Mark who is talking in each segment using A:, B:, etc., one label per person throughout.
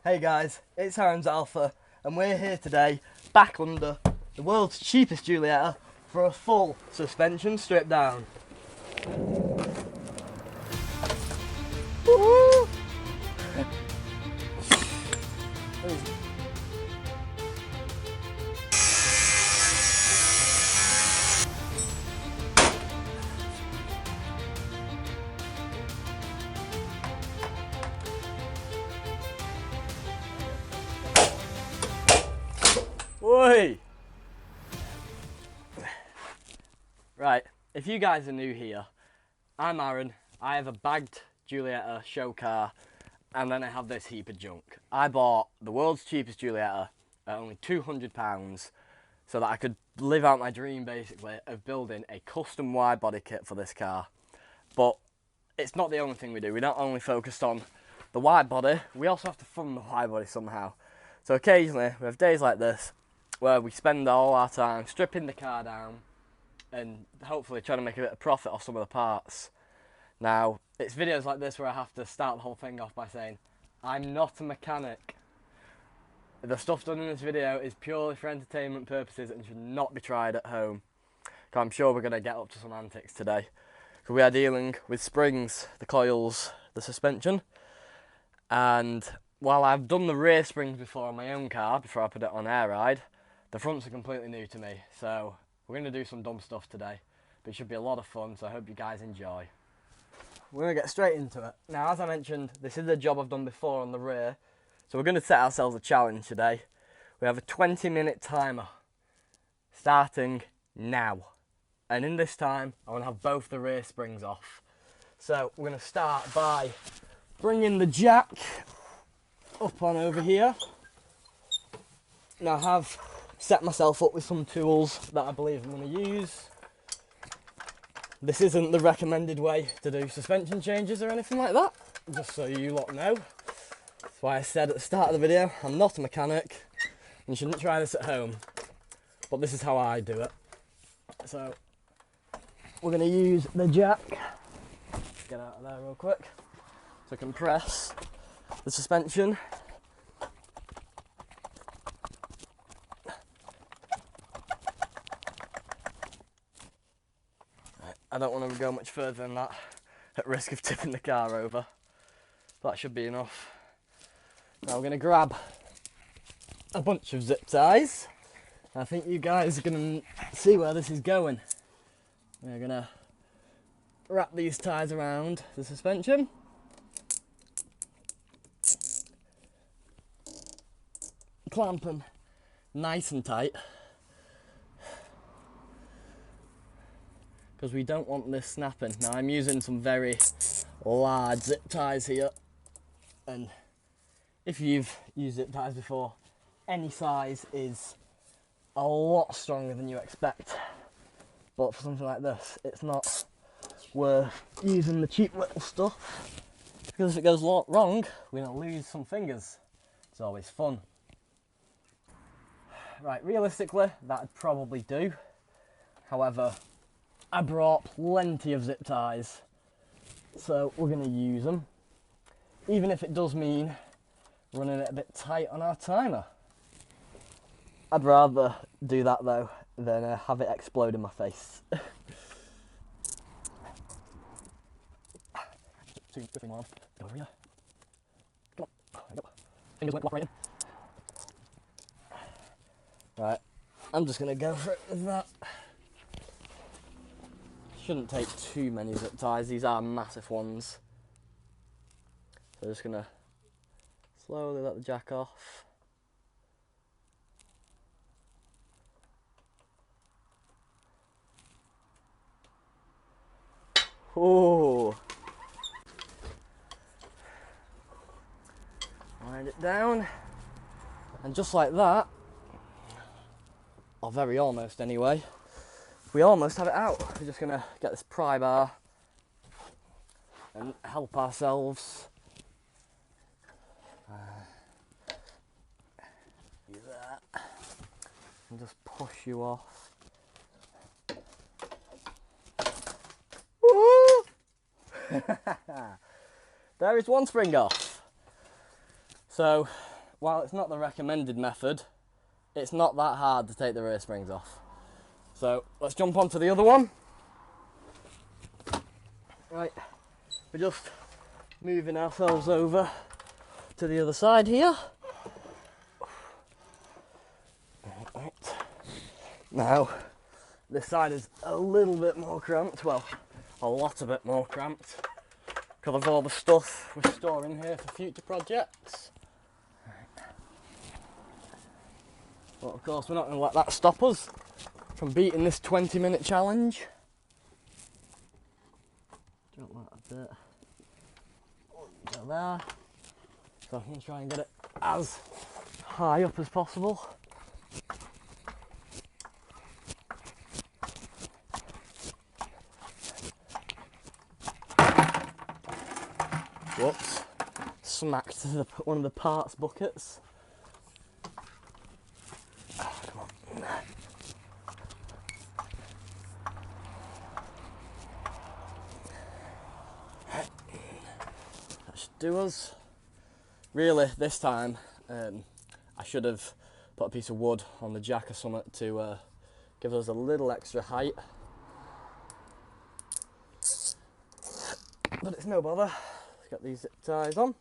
A: Hey guys, it's Aaron's Alpha and we're here today back under the world's cheapest Giulietta for a full suspension strip down. Woo! Oi! Right, if you guys are new here, I'm Aaron. I have a bagged Giulietta show car and then I have this heap of junk. I bought the world's cheapest Giulietta at only £200 so that I could live out my dream basically of building a custom wide body kit for this car. But it's not the only thing we do. We're not only focused on the wide body, we also have to fund the wide body somehow. So occasionally we have days like this where we spend all our time stripping the car down and hopefully trying to make a bit of profit off some of the parts. Now, it's videos like this where I have to start the whole thing off by saying, I'm not a mechanic. The stuff done in this video is purely for entertainment purposes and should not be tried at home. So I'm sure we're going to get up to some antics today. So we are dealing with springs, the coils, the suspension, and while I've done the rear springs before on my own car, before I put it on air ride, the fronts are completely new to me. So we're going to do some dumb stuff today, but it should be a lot of fun, so I hope you guys enjoy. We're going to get straight into it. Now, as I mentioned, this is a job I've done before on the rear, so we're going to set ourselves a challenge today. We have a 20-minute timer, starting now. And in this time, I want to have both the rear springs off. So we're going to start by bringing the jack up on over here. Now I have set myself up with some tools that I believe I'm going to use. This isn't the recommended way to do suspension changes or anything like that, just so you lot know. That's why I said at the start of the video, I'm not a mechanic and you shouldn't try this at home, but this is how I do it. So we're going to use the jack, get out of there real quick, to compress the suspension. I don't want to go much further than that at risk of tipping the car over. That should be enough. Now we're going to grab a bunch of zip ties. I think you guys are going to see where this is going. We're going to wrap these ties around the suspension. Clamp them nice and tight, because we don't want this snapping. Now I'm using some very large zip ties here, and if you've used zip ties before, any size is a lot stronger than you expect. But for something like this, it's not worth using the cheap little stuff, because if it goes wrong, we're going to lose some fingers. It's always fun. Right, realistically, that'd probably do. However, I brought plenty of zip ties, so we're going to use them, even if it does mean running it a bit tight on our timer. I'd rather do that though than have it explode in my face. Right, I'm just going to go for it with that. Shouldn't take too many zip ties, these are massive ones. So just going to slowly let the jack off. Oh, wind it down, and just like that, or very almost anyway, we almost have it out. We're just going to get this pry bar and help ourselves. Do that and just push you off. Woo! There is one spring off. So while it's not the recommended method, it's not that hard to take the rear springs off. So let's jump onto the other one. Right, we're just moving ourselves over to the other side here. Right. Now, this side is a little bit more cramped, well, a lot a bit more cramped, because of all the stuff we're storing here for future projects. Right. But of course, we're not going to let that stop us from beating this 20-minute challenge. Drop that a bit. Go there. So I'm going to try and get it as high up as possible. Whoops. Smacked one of the parts buckets. Oh, come on. That should do us. Really, this time, I should have put a piece of wood on the jack or something to give us a little extra height. But it's no bother. Let's get these zip ties on.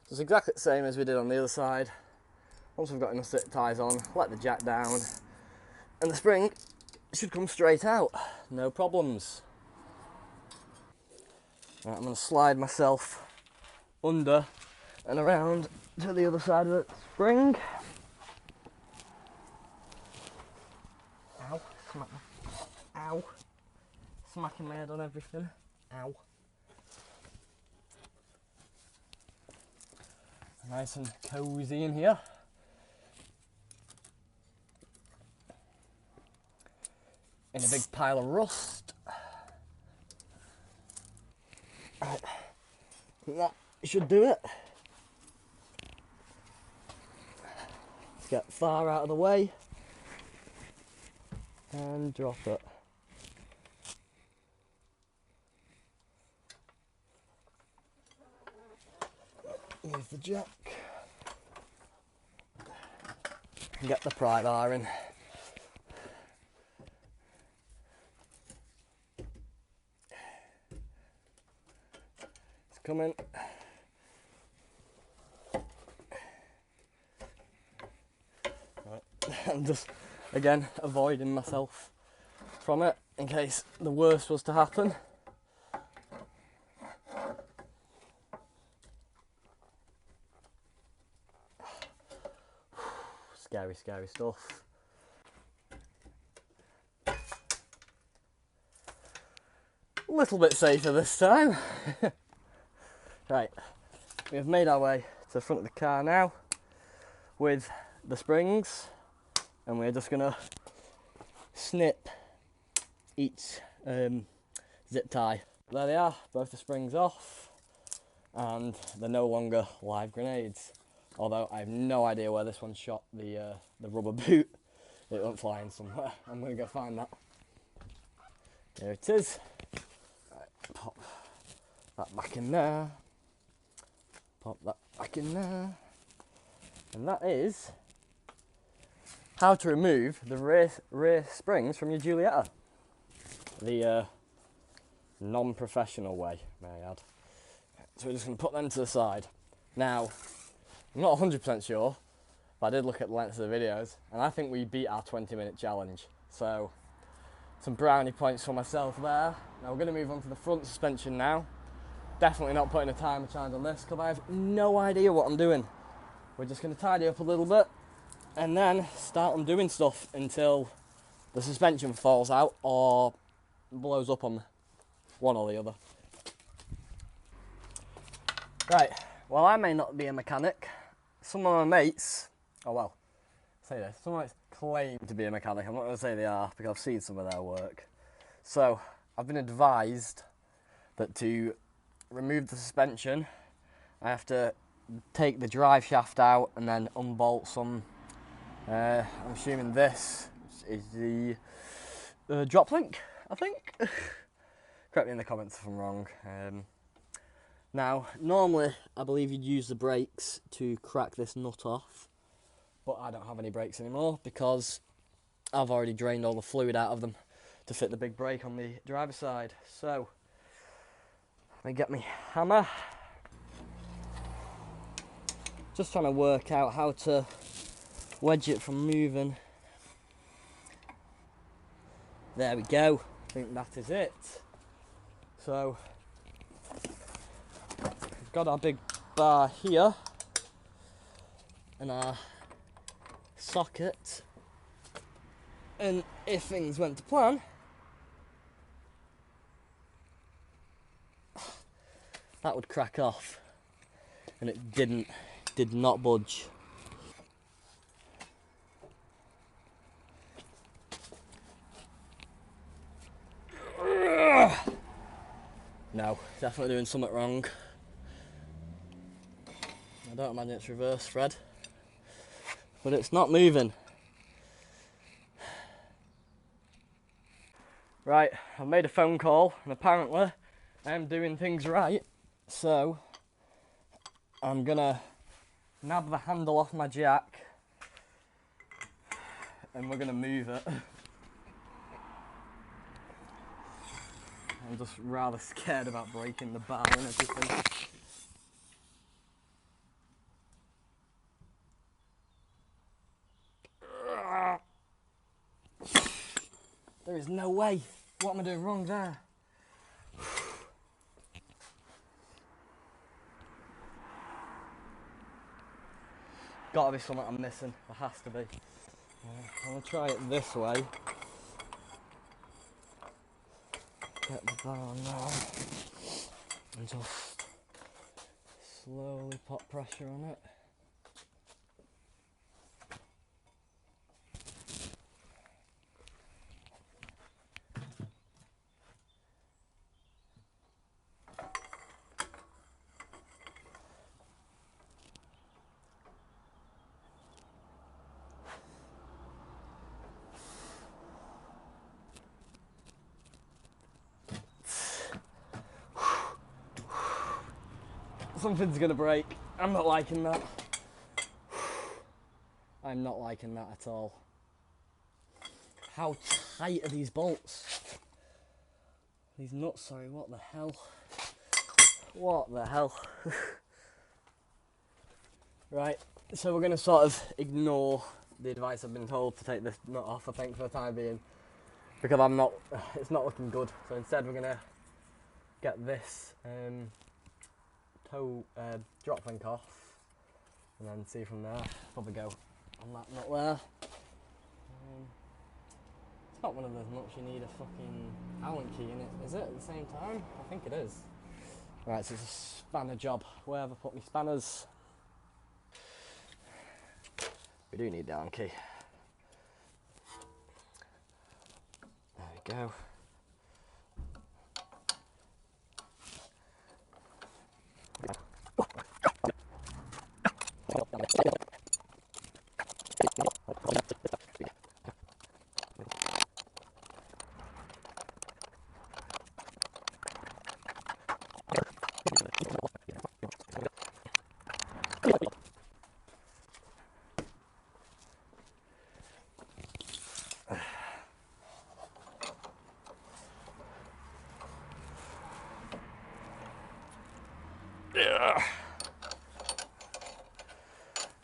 A: So it's exactly the same as we did on the other side. Once we've got enough zip ties on, let the jack down, and the spring should come straight out. No problems. Right, I'm going to slide myself under and around to the other side of the spring. Ow, smack me. Ow. Smacking my head on everything. Ow. Nice and cosy in here. In a big pile of rust. Right. That should do it. Let's get far out of the way and drop it. Use the jack and get the pry bar in. It's coming. Right. I'm just again avoiding myself from it in case the worst was to happen. Scary, scary stuff. A little bit safer this time. Right, we've made our way to the front of the car now with the springs, and we're just gonna snip each zip tie. There they are, both the springs off, and they're no longer live grenades. Although I have no idea where this one shot the rubber boot. It went flying somewhere. I'm going to go find that. There it is. Right, pop that back in there. Pop that back in there. And that is how to remove the rear springs from your Giulietta. The non-professional way, may I add. So we're just going to put them to the side. Now, I'm not 100% sure, but I did look at the length of the videos, and I think we beat our 20-minute challenge. So, some brownie points for myself there. Now we're going to move on to the front suspension now. Definitely not putting a timer challenge on this, because I have no idea what I'm doing. We're just going to tidy up a little bit, and then start on doing stuff until the suspension falls out or blows up on one or the other. Right, well, I may not be a mechanic. Some of my mates, oh well, say this, some of my mates claim to be a mechanic. I'm not going to say they are, because I've seen some of their work. So I've been advised that to remove the suspension, I have to take the drive shaft out and then unbolt some, I'm assuming this is the drop link, I think. Correct me in the comments if I'm wrong. Now, normally I believe you'd use the brakes to crack this nut off, but I don't have any brakes anymore because I've already drained all the fluid out of them to fit the big brake on the driver's side. So, let me get my hammer. Just trying to work out how to wedge it from moving. There we go. I think that is it. So, we've got our big bar here and our socket, and if things went to plan, that would crack off, and it did not budge. No, definitely doing something wrong. I don't imagine it's reverse thread, but it's not moving. Right, I've made a phone call and apparently I'm doing things right, so I'm gonna nab the handle off my jack and we're gonna move it. I'm just rather scared about breaking the bar and everything. There is no way. What am I doing wrong there? Gotta be something I'm missing. There has to be. I'm gonna try it this way. Get the bar on now. And just slowly put pressure on it. Something's gonna break. I'm not liking that. I'm not liking that at all. How tight are these bolts? These nuts, sorry, what the hell? What the hell? Right, so we're gonna sort of ignore the advice I've been told to take this nut off, I think, for the time being. Because it's not looking good. So instead we're gonna get this toe drop link off and then see from there. Probably go on that nut there. It's not one of those nuts you need a fucking Allen key in it, is it, at the same time? I think it is. Right, so it's a spanner job. Where have I put my spanners? We do need the Allen key. There we go.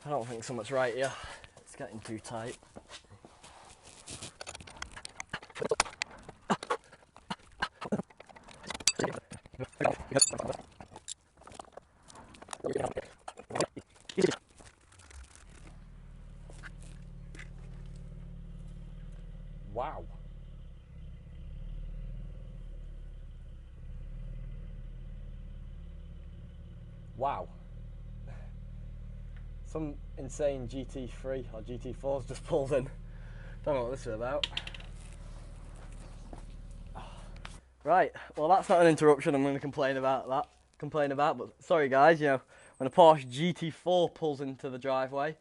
A: I don't think something's right here. It's getting too tight. Wow. Wow. Some insane GT3 or GT4's just pulled in. Don't know what this is about. Right, well that's not an interruption I'm going to complain about, but sorry guys, you know, when a Porsche GT4 pulls into the driveway,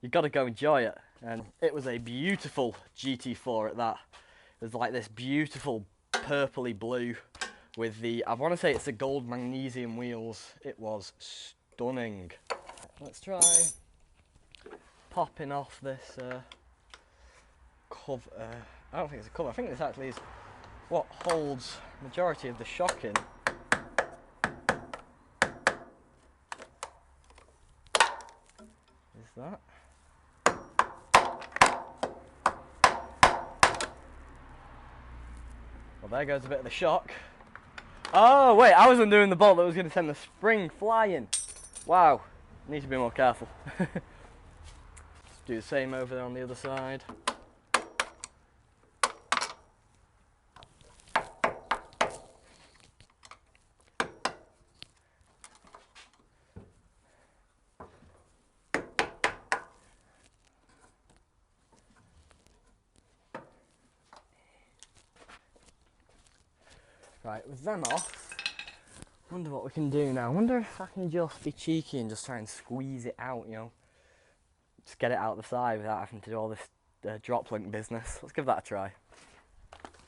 A: you've got to go enjoy it. And it was a beautiful GT4 at that. It was like this beautiful purpley blue with the, I want to say it's the gold magnesium wheels. It was stunning. Let's try popping off this cover. I don't think it's a cover, I think this actually is what holds majority of the shocking. Is that? Well, there goes a bit of the shock. Oh wait, I wasn't doing the bolt that was going to send the spring flying. Wow, need to be more careful. Let's do the same over there on the other side. Right, with them off, wonder what we can do now. Wonder if I can just be cheeky and just try and squeeze it out, you know. Just get it out the side without having to do all this drop link business. Let's give that a try.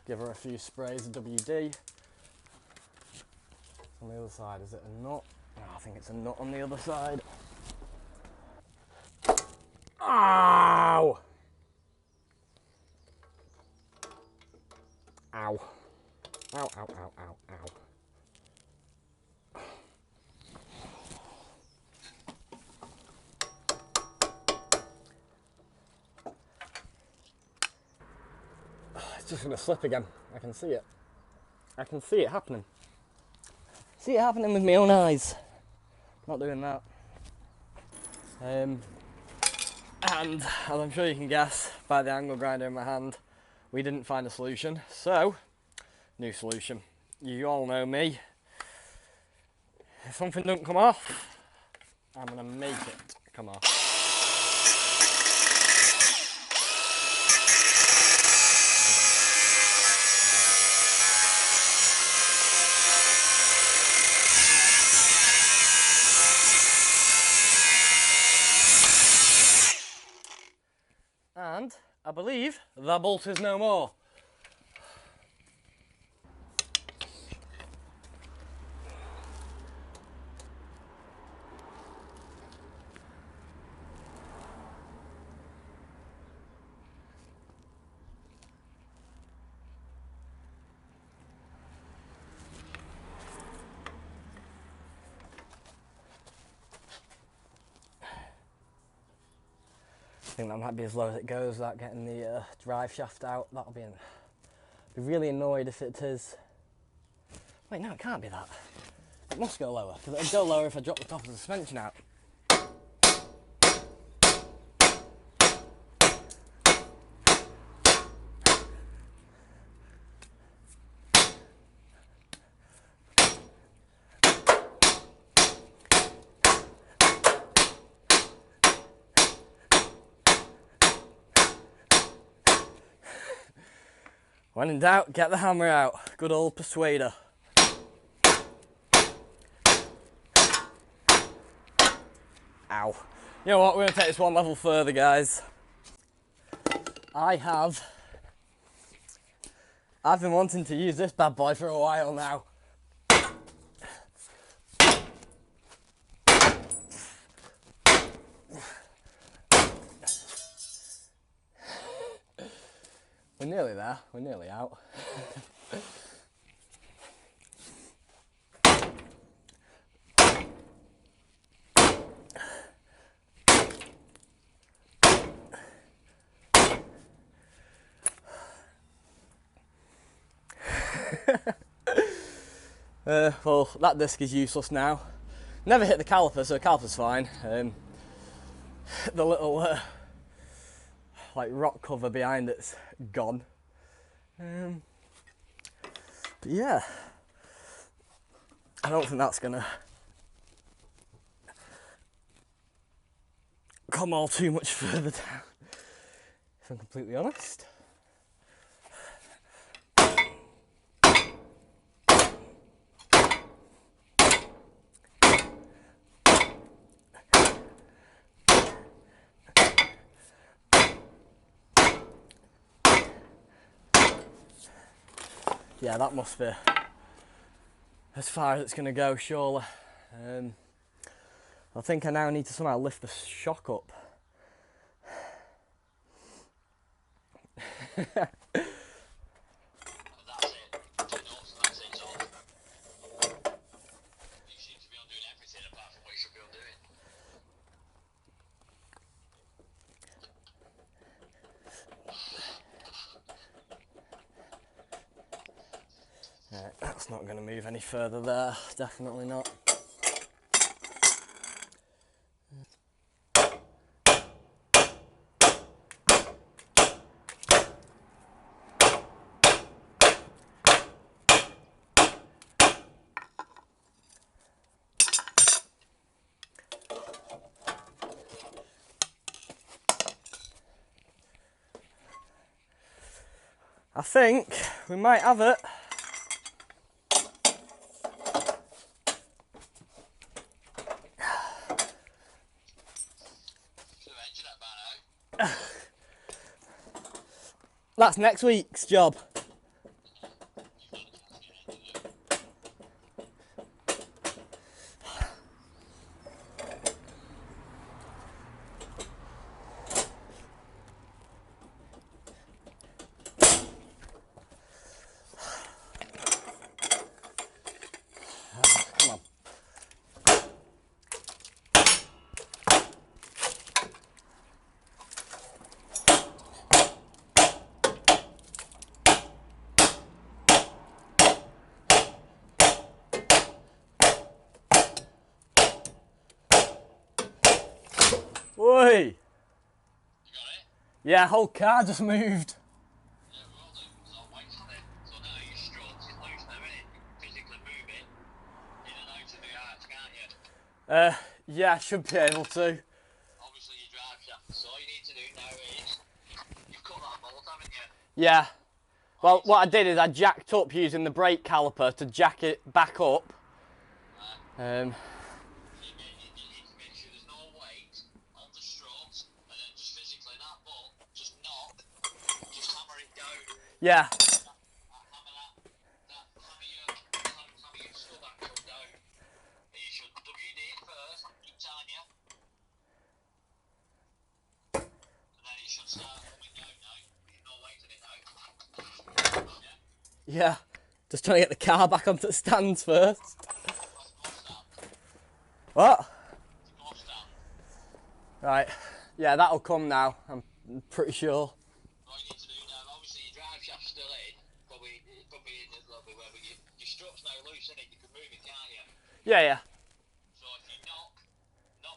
A: Give her a few sprays of WD. On the other side, is it a nut? Oh, I think it's a nut on the other side. Ow! Ow. Ow, ow, ow, ow, ow. It's just going to slip again. I can see it. I can see it happening. See it happening with my own eyes. Not doing that. And as I'm sure you can guess by the angle grinder in my hand, we didn't find a solution. So, new solution. You all know me. If something doesn't come off, I'm going to make it come off. And I believe the bolt is no more. I think that might be as low as it goes without getting the drive shaft out. That'll be really annoyed if it is. Wait, no, it can't be that. It must go lower, because it'll go lower if I drop the top of the suspension out. When in doubt, get the hammer out. Good old persuader. Ow. You know what, we're going to take this one level further, guys. I've been wanting to use this bad boy for a while now. We're nearly there, we're nearly out. Well, that disc is useless now. Never hit the caliper, so the caliper's fine. The little like rock cover behind it's gone. But yeah, I don't think that's gonna come all too much further down, if I'm completely honest. Yeah, that must be as far as it's going to go, surely. I think I now need to somehow lift the shock up. Right, that's not going to move any further there, definitely not. I think we might have it. That's next week's job. Come on. Oi! You got it? Yeah, whole car just moved.
B: Yeah, we all do. So wait on it. So now your strut is loose now, innit? You can physically move it in and out of the arch, can't you?
A: Yeah, I should be able to.
B: Obviously your drive shaft. So all you need to do now is you've cut that bolt, haven't you?
A: Yeah. Well, what I did is I jacked up using the brake caliper to jack it back up.
B: Right. You need to make sure there's no weight on the strut, and then just physically that bolt, just knock, just hammer it down.
A: Yeah.
B: Hammer your stub axle down. And you should WD it first, keep telling you. And then it should start coming down now. There's no weight in it now.
A: Yeah. Just trying to get the car back onto the stands first. What? Right. Yeah, that'll come now. I'm pretty sure.
B: All you need to do now, obviously your drive shaft's still in, probably it could be in a little bit where, but your strut's now loose, innit? You can move it, can't you?
A: Yeah, yeah.
B: So if you knock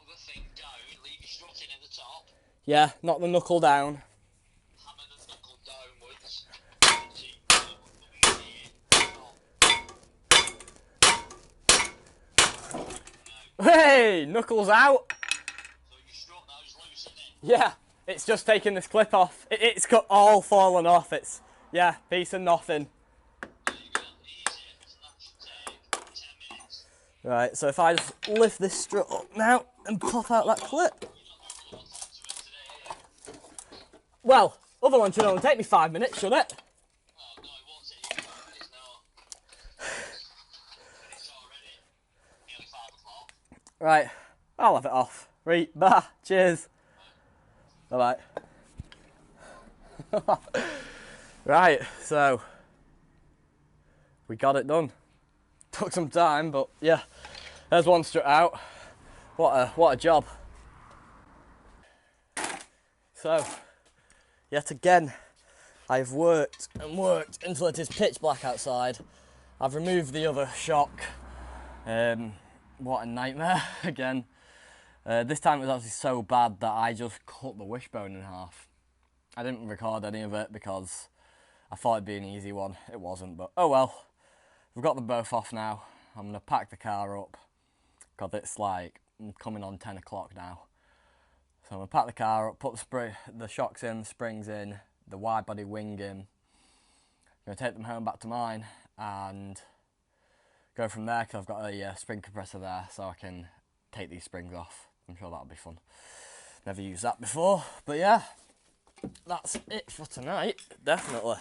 B: the thing down, leave your strut in at the top.
A: Yeah, knock the knuckle down.
B: Hammer the knuckle downwards. And see
A: Hey, knuckles out.
B: So your strut now is loose, innit?
A: Yeah, it's just taking this clip off. It's got all fallen off. It's, yeah, piece of nothing.
B: There you go, easy. So that should take 10 minutes.
A: Right, so if I just lift this strut up now and pop out that clip.
B: You're not doing a lot to it today, are you?
A: Well, other one should only take me 5 minutes, should it?
B: Oh, no, it won't take you 5 minutes, no. It's already nearly 5 o'clock.
A: Right, I'll have it off. Right, bye, cheers. Bye bye. Right, so we got it done. Took some time, but yeah, there's one strut out. What a job. So, yet again, I've worked and worked until it is pitch black outside. I've removed the other shock. What a nightmare again. This time it was actually so bad that I just cut the wishbone in half. I didn't record any of it because I thought it'd be an easy one. It wasn't, but oh well. We've got them both off now. I'm going to pack the car up because it's like coming on 10 o'clock now. So I'm going to pack the car up, put the shocks in, the springs in, the wide body wing in. I'm going to take them home back to mine and go from there because I've got a spring compressor there so I can take these springs off. I'm sure that'll be fun. Never used that before, but yeah, that's it for tonight, definitely.